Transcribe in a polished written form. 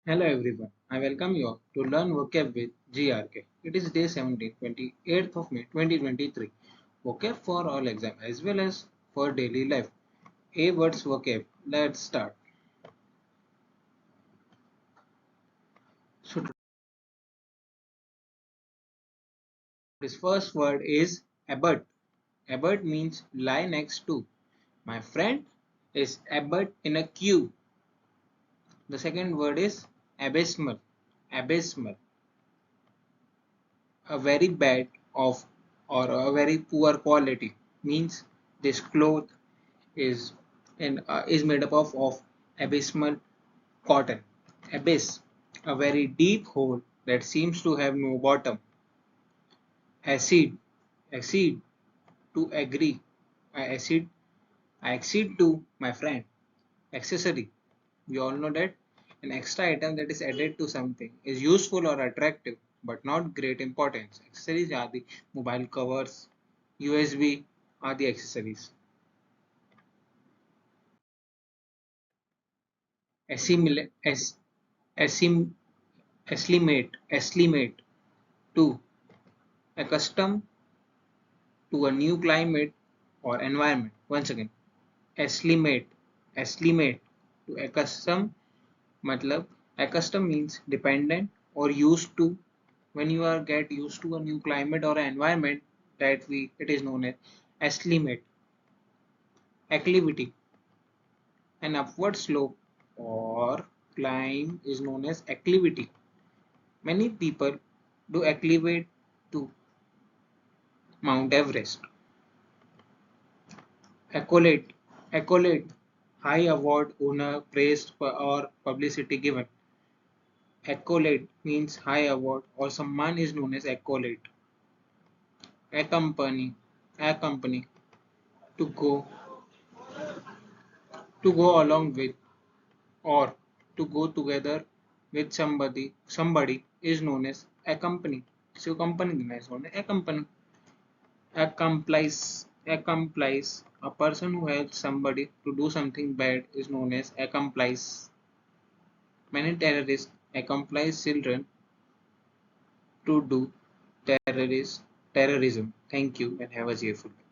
Hello everyone, I welcome you all to learn vocab with GRK. It is day 17, 28th of May 2023. Vocab for all exam as well as for daily life. A words vocab. Let's start. So today's first word is abut. Abut means lie next to. My friend is abut in a queue. The second word is abysmal. Abysmal. A very bad of or a very poor quality means this cloth is made up of abysmal cotton. Abyss, a very deep hole that seems to have no bottom. Accede, accede, to agree. I accede to my friend. Accessory, we all know that an extra item that is added to something is useful or attractive but not great importance. Accessories are the mobile covers, USB are the accessories. Assimilate, assim, Acclimate to, accustom to a new climate or environment. Once again, acclimate, acclimate to accustom, matlab accustom means dependent or used to. When you are get used to a new climate or environment, it is known as acclimate. Acclivity, an upward slope or climb is known as acclivity. Many people do acclimate to Mount Everest. Accolade, accolade, high award, honor, praise or publicity given. Accolade means high award or samman is known as accolade. Accompany, accompany, to go, to go along with or to go together with somebody is known as accompany. So company is known as accompany. Accomplice, a person who helps somebody to do something bad is known as accomplice. Many terrorists accomplice children to do terrorism. Thank you and have a cheerful day.